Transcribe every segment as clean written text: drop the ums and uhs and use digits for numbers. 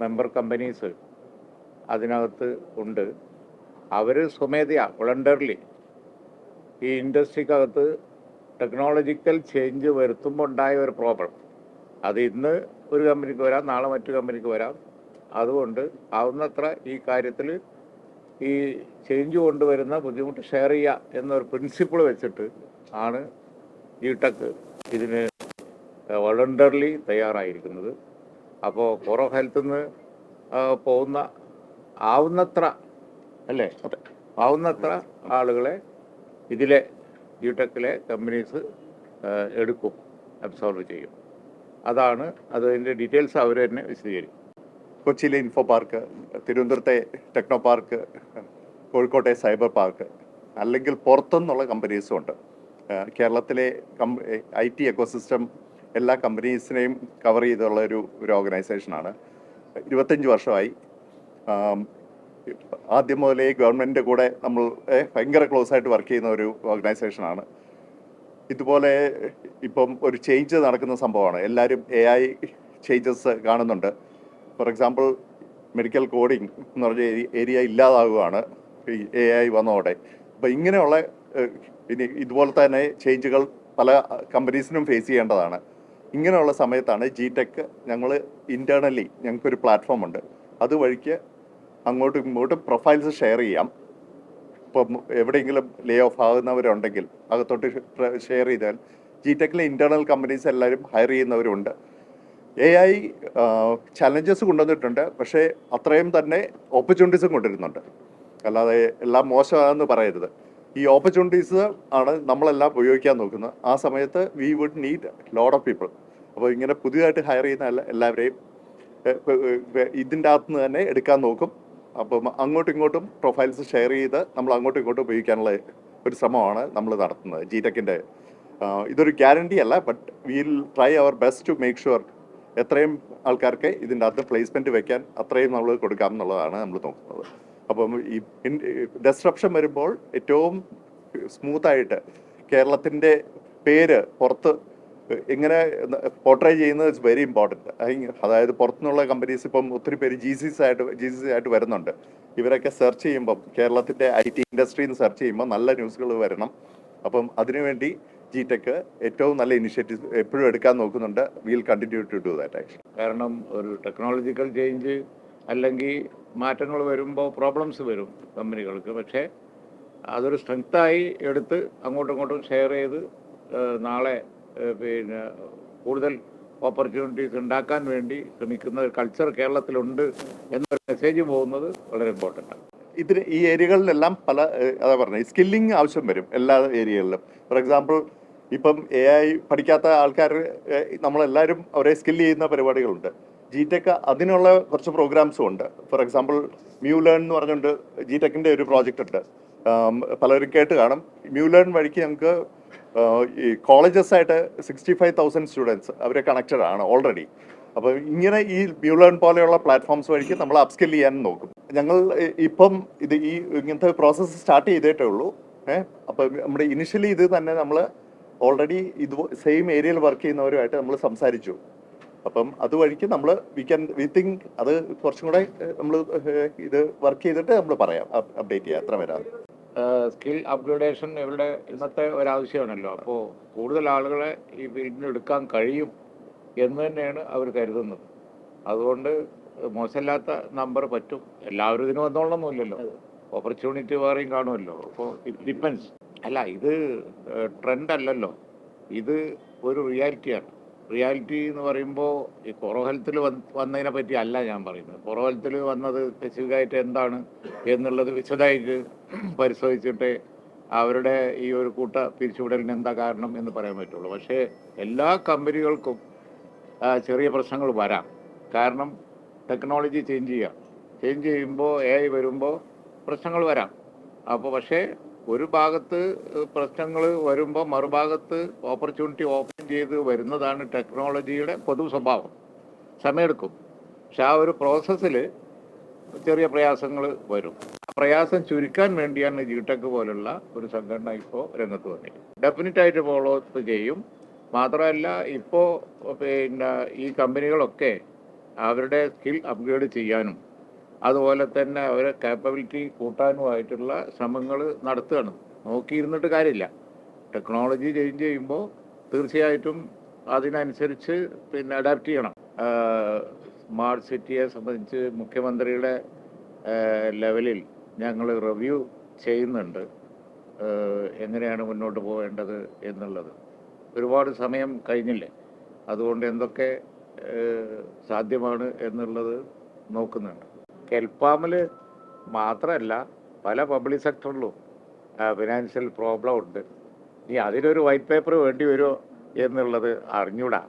Member companies അതിനകത്ത് ഉണ്ട്. അവർ സ്വമേധയാ വളണ്ടറിലി ഈ ഇൻഡസ്ട്രിക്കകത്ത് ടെക്നോളജിക്കൽ ചേഞ്ച് വരുത്തുമ്പോൾ ഉണ്ടായ ഒരു പ്രോബ്ലം, അത് ഇന്ന് ഒരു കമ്പനിക്ക് വരാം, നാളെ മറ്റു കമ്പനിക്ക് വരാം. അതുകൊണ്ട് ആവുന്നത്ര ഈ കാര്യത്തിൽ ഈ ചേഞ്ച് കൊണ്ടുവരുന്ന ബുദ്ധിമുട്ട് ഷെയർ ചെയ്യുക എന്നൊരു പ്രിൻസിപ്പിൾ വെച്ചിട്ട് ആണ് ജിടെക് ഇതിന് വളണ്ടറിലി തയ്യാറായിരിക്കുന്നത്. അപ്പോൾ കോർ ഓഫ് ഹെൽത്തിൽ നിന്ന് പോകുന്ന ആവുന്നത്ര ആവുന്നത്ര ആളുകളെ ഇതിലെ ജിടെക്കിലെ കമ്പനീസ് എടുക്കും, അബ്സോർവ് ചെയ്യും. അതാണ് അതിൻ്റെ ഡീറ്റെയിൽസ് അവർ തന്നെ വിശദീകരിക്കും. കൊച്ചിയിലെ ഇൻഫോ പാർക്ക്, തിരുവനന്തപുരത്തെ ടെക്നോ പാർക്ക്, കോഴിക്കോട്ടെ സൈബർ പാർക്ക്, അല്ലെങ്കിൽ പുറത്തുനിന്നുള്ള കമ്പനീസും ഉണ്ട്. കേരളത്തിലെ IT എക്കോസിസ്റ്റം എല്ലാ കമ്പനീസിനെയും കവർ ചെയ്തുള്ള ഒരു ഓർഗനൈസേഷനാണ്. 25 വർഷമായി. ആദ്യം മുതലേ ഗവൺമെൻറ്റിൻ്റെ കൂടെ നമ്മൾ ഭയങ്കര ക്ലോസ് ആയിട്ട് വർക്ക് ചെയ്യുന്ന ഒരു ഓർഗനൈസേഷനാണ്. ഇതുപോലെ ഇപ്പം ഒരു ചേഞ്ച് നടക്കുന്ന സംഭവമാണ്. എല്ലാവരും AI ചേഞ്ചസ് കാണുന്നുണ്ട്. ഫോർ എക്സാമ്പിൾ മെഡിക്കൽ കോഡിംഗ് എന്ന് പറഞ്ഞ ഏരിയ ഇല്ലാതാവുകയാണ് ഈ AI വന്നതോടെ. അപ്പോൾ ഇങ്ങനെയുള്ള ഇതുപോലെ തന്നെ ചേഞ്ചുകൾ പല കമ്പനീസിനും ഫേസ് ചെയ്യേണ്ടതാണ്. ഇങ്ങനെയുള്ള സമയത്താണ് ജിടെക് ഞങ്ങൾ ഇൻറ്റേർണലി ഞങ്ങൾക്കൊരു പ്ലാറ്റ്ഫോം ഉണ്ട്. അതുവഴിക്ക് അങ്ങോട്ടും ഇങ്ങോട്ടും പ്രൊഫൈൽസ് ഷെയർ ചെയ്യാം. ഇപ്പം എവിടെയെങ്കിലും ലേ ഓഫ് ആകുന്നവരുണ്ടെങ്കിൽ അകത്തോട്ട് ഷെയർ ചെയ്താൽ ജിടെക്കിലെ ഇൻറ്റേർണൽ കമ്പനീസ് എല്ലാവരും ഹയർ ചെയ്യുന്നവരുണ്ട്. AI ചലഞ്ചസ് കൊണ്ടുവന്നിട്ടുണ്ട്, പക്ഷേ അത്രയും തന്നെ ഓപ്പർച്യൂണിറ്റീസും കൊണ്ടുവരുന്നുണ്ട്. അല്ലാതെ എല്ലാം മോശമാണെന്ന് പറയരുത്. ഈ ഓപ്പർച്യൂണിറ്റീസ് ആണ് നമ്മളെല്ലാം ഉപയോഗിക്കാൻ നോക്കുന്നത്. ആ സമയത്ത് we would need lot of people. അപ്പോൾ ഇങ്ങനെ പുതിയതായിട്ട് ഹയർ ചെയ്യുന്ന എല്ലാവരെയും ഇതിൻ്റെ അകത്ത് നിന്ന് തന്നെ എടുക്കാൻ നോക്കും. അപ്പം അങ്ങോട്ടും ഇങ്ങോട്ടും പ്രൊഫൈൽസ് ഷെയർ ചെയ്ത് നമ്മൾ അങ്ങോട്ടും ഇങ്ങോട്ടും ഉപയോഗിക്കാനുള്ള ഒരു ശ്രമമാണ് നമ്മൾ നടത്തുന്നത്. ജിടെക്കിൻ്റെ ഇതൊരു ഗ്യാരണ്ടി അല്ല, but will try our best to make sure എത്രയും ആൾക്കാർക്ക് ഇതിൻ്റെ അകത്ത് പ്ലേസ്മെൻറ്റ് വെക്കാൻ അത്രയും നമ്മൾ കൊടുക്കാം എന്നുള്ളതാണ് നമ്മൾ നോക്കുന്നത്. അപ്പം ഈ ഡിസ്റപ്ഷൻ വരുമ്പോൾ ഏറ്റവും സ്മൂത്തായിട്ട് കേരളത്തിൻ്റെ പേര് പുറത്ത് എങ്ങനെ പോർട്രേ ചെയ്യുന്നത് ഇറ്റ്സ് വെരി ഇമ്പോർട്ടൻറ്റ്. അതായത് പുറത്തുനിന്നുള്ള കമ്പനീസ് ഇപ്പം ഒത്തിരി പേര് ജി സി സി ആയിട്ട് വരുന്നുണ്ട്. ഇവരൊക്കെ സെർച്ച് ചെയ്യുമ്പം കേരളത്തിൻ്റെ IT ഇൻഡസ്ട്രിന്ന് സെർച്ച് ചെയ്യുമ്പോൾ നല്ല ന്യൂസുകൾ വരണം. അപ്പം അതിനുവേണ്ടി ജിടെക് ഏറ്റവും നല്ല ഇനിഷ്യേറ്റീവ് എപ്പോഴും എടുക്കാൻ നോക്കുന്നുണ്ട്. Will continue to do that action. കാരണം ഒരു ടെക്നോളജിക്കൽ ചേഞ്ച് അല്ലെങ്കിൽ മാറ്റങ്ങൾ വരുമ്പോൾ പ്രോബ്ലംസ് വരും കമ്പനികൾക്ക്. പക്ഷേ അതൊരു സ്ട്രെങ്ത്തായി എടുത്ത് അങ്ങോട്ടും ഇങ്ങോട്ടും ഷെയർ ചെയ്ത് നാളെ പിന്നെ കൂടുതൽ ഓപ്പർച്യൂണിറ്റീസ് ഉണ്ടാക്കാൻ വേണ്ടി ശ്രമിക്കുന്ന ഒരു കൾച്ചർ കേരളത്തിലുണ്ട് എന്നൊരു മെസ്സേജ് പോകുന്നത് വളരെ ഇമ്പോർട്ടൻ്റ് ആണ്. ഈ ഏരിയകളിലെല്ലാം പല അതാ പറഞ്ഞത് സ്കില്ലിങ് ആവശ്യം വരും എല്ലാ ഏരിയകളിലും. ഫോർ എക്സാമ്പിൾ ഇപ്പം AI പഠിക്കാത്ത ആൾക്കാർ നമ്മളെല്ലാവരും അവരെ സ്കിൽ ചെയ്യുന്ന പരിപാടികളുണ്ട്. ജിടെക് അതിനുള്ള കുറച്ച് പ്രോഗ്രാംസും ഉണ്ട്. ഫോർ എക്സാമ്പിൾ മ്യൂലേൺ എന്ന് പറഞ്ഞുകൊണ്ട് ജിടെക്കിൻ്റെ ഒരു പ്രോജക്റ്റ് ഉണ്ട്. പലരും കേട്ട് കാണും. മ്യൂലേൺ വഴിക്ക് ഞങ്ങൾക്ക് ഈ കോളേജസ് ആയിട്ട് 65,000 സ്റ്റുഡൻസ് അവരെ കണക്റ്റഡ് ആണ് ഓൾറെഡി. അപ്പോൾ ഇങ്ങനെ ഈ മ്യൂലേൺ പോലെയുള്ള പ്ലാറ്റ്ഫോംസ് വഴിക്ക് നമ്മൾ അപ്സ്കിൽ ചെയ്യാൻ നോക്കും. ഞങ്ങൾ ഇപ്പം ഇങ്ങനത്തെ പ്രോസസ്സ് സ്റ്റാർട്ട് ചെയ്തിട്ടേ ഉള്ളൂ. അപ്പം നമ്മുടെ ഇനിഷ്യലി ഇത് തന്നെ നമ്മൾ ഓൾറെഡി സെയിം ഏരിയയിൽ വർക്ക് ചെയ്യുന്നവരുമായിട്ട് നമ്മൾ സംസാരിച്ചു. അപ്പം അതുവഴിക്ക് നമ്മൾ വി തിങ്ക് അത് കുറച്ചും കൂടെ നമ്മൾ ഇത് വർക്ക് ചെയ്തിട്ട് നമ്മൾ പറയാം, അപ്ഡേറ്റ് ചെയ്യാം എത്ര വരാം. സ്കിൽ അപ്ഗ്രഡേഷൻ ഇവിടെ ഇന്നത്തെ ഒരാവശ്യമാണല്ലോ. അപ്പോൾ കൂടുതൽ ആളുകളെ ഈ ഫീൽഡിന് എടുക്കാൻ കഴിയും എന്ന് തന്നെയാണ് അവർ കരുതുന്നത്. അതുകൊണ്ട് മോശമില്ലാത്ത നമ്പർ പറ്റും. എല്ലാവരും ഇതിന് വന്നോളണമെന്നില്ലല്ലോ, ഓപ്പർച്യൂണിറ്റി വേറെയും കാണുമല്ലോ. അപ്പോൾ ഇറ്റ് ഡിപ്പെൻസ്. അല്ല, ഇത് ട്രെൻഡ് അല്ലല്ലോ, ഇത് ഒരു റിയാലിറ്റിയാണ്. റിയാലിറ്റി എന്ന് പറയുമ്പോൾ ഈ കോറോ ഹെൽത്തിൽ വന്നതിനെ പറ്റി അല്ല ഞാൻ പറയുന്നത്. കോറോ ഹെൽത്തിൽ വന്നത് സ്പെസിഫിക്കായിട്ട് എന്താണ് എന്നുള്ളത് വിശദമായിട്ട് പരിശോധിച്ചിട്ട് അവരുടെ ഈ ഒരു പിരിച്ചുവിടലിന് എന്താ കാരണം എന്ന് പറയാൻ പറ്റുള്ളൂ. പക്ഷേ എല്ലാ കമ്പനികൾക്കും ചെറിയ പ്രശ്നങ്ങൾ വരാം. കാരണം ടെക്നോളജി ചേഞ്ച് ചെയ്യുമ്പോൾ AI വരുമ്പോൾ പ്രശ്നങ്ങൾ വരാം. അപ്പോൾ പക്ഷേ ഒരു ഭാഗത്ത് പ്രശ്നങ്ങൾ വരുമ്പോൾ മറുഭാഗത്ത് ഓപ്പർച്യൂണിറ്റി ഓപ്പൺ ചെയ്ത് വരുന്നതാണ് ടെക്നോളജിയുടെ പൊതു സ്വഭാവം. സമയമെടുക്കും, പക്ഷെ ആ ഒരു പ്രോസസ്സിൽ ചെറിയ പ്രയാസങ്ങൾ വരും. ആ പ്രയാസം ചുരുക്കാൻ വേണ്ടിയാണ് ജിടെക് പോലുള്ള ഒരു സംഘടന ഇപ്പോൾ രംഗത്ത് വന്നിരിക്കുന്നത്. ഡെഫിനറ്റായിട്ട് ഫോളോ അപ്പ് ചെയ്യും. മാത്രമല്ല ഇപ്പോൾ പിന്നെ ഈ കമ്പനികളൊക്കെ അവരുടെ സ്കിൽ അപ്ഗ്രേഡ് ചെയ്യാനും അതുപോലെ തന്നെ അവരെ കാപ്പബിലിറ്റി കൂട്ടാനുമായിട്ടുള്ള ശ്രമങ്ങൾ നടത്തുകയാണ്. നോക്കിയിരുന്നിട്ട് കാര്യമില്ല. ടെക്നോളജി ചേഞ്ച് ചെയ്യുമ്പോൾ തീർച്ചയായിട്ടും അതിനനുസരിച്ച് പിന്നെ അഡാപ്റ്റ് ചെയ്യണം. സ്മാർട്ട് സിറ്റിയെ സംബന്ധിച്ച് മുഖ്യമന്ത്രിയുടെ ലെവലിൽ ഞങ്ങൾ റിവ്യൂ ചെയ്യുന്നുണ്ട്. എങ്ങനെയാണ് മുന്നോട്ട് പോവേണ്ടത് എന്നുള്ളത്. ഒരുപാട് സമയം കഴിഞ്ഞില്ലേ, അതുകൊണ്ട് എന്തൊക്കെ സാധ്യമാണ് എന്നുള്ളത് നോക്കുന്നുണ്ട്. കെൽപ്പാമിൽ മാത്രമല്ല, പല പബ്ലിക് സെക്ടറിലും ഫിനാൻഷ്യൽ പ്രോബ്ലം ഉണ്ട്. ഇനി അതിനൊരു വൈറ്റ് പേപ്പർ വേണ്ടി വരുമോ എന്നുള്ളത് അറിഞ്ഞൂടാ.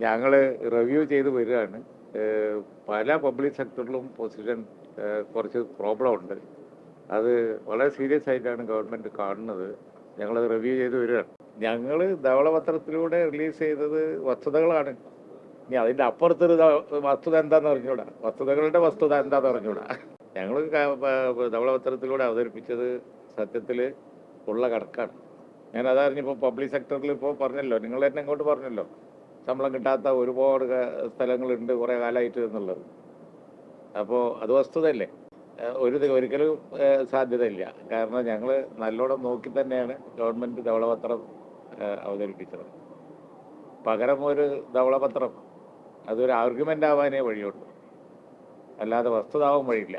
ഞങ്ങൾ റിവ്യൂ ചെയ്ത് വരികയാണ്. പല പബ്ലിക് സെക്ടറിലും പൊസിഷൻ കുറച്ച് പ്രോബ്ലം ഉണ്ട്. അത് വളരെ സീരിയസ് ആയിട്ടാണ് ഗവൺമെൻറ് കാണുന്നത്. ഞങ്ങളത് റിവ്യൂ ചെയ്ത് വരികയാണ്. ഞങ്ങൾ ധവളപത്രത്തിലൂടെ റിലീസ് ചെയ്തത് വസ്തുതകളാണ്. ഇനി അതിൻ്റെ അപ്പുറത്തൊരു വസ്തുത എന്താണെന്ന് അറിഞ്ഞൂടാ. വസ്തുതകളുടെ വസ്തുത എന്താണെന്ന് അറിഞ്ഞൂടാ. ഞങ്ങൾ ധവളപത്രത്തിലൂടെ അവതരിപ്പിച്ചത് സത്യത്തിൽ ഉള്ള കണക്കാണ്. ഞാൻ അതറിഞ്ഞിപ്പോൾ പബ്ലിക് സെക്ടറിൽ ഇപ്പോൾ പറഞ്ഞല്ലോ, നിങ്ങൾ തന്നെ ഇങ്ങോട്ട് പറഞ്ഞല്ലോ, ശമ്പളം കിട്ടാത്ത ഒരുപാട് സ്ഥലങ്ങളുണ്ട് കുറേ കാലമായിട്ട് എന്നുള്ളത്. അപ്പോൾ അത് വസ്തുതയല്ലേ? ഒരിക്കലും സാധ്യതയില്ല. കാരണം ഞങ്ങൾ നല്ലോണം നോക്കി തന്നെയാണ് ഗവൺമെൻറ് ധവളപത്രം അവതരിപ്പിച്ചത്. പകരം ഒരു ധവളപത്രം അതൊരു ആർഗ്യുമെൻ്റ് ആവാനേ വഴിയുള്ളൂ, അല്ലാതെ വസ്തുതാവാൻ വഴിയില്ല.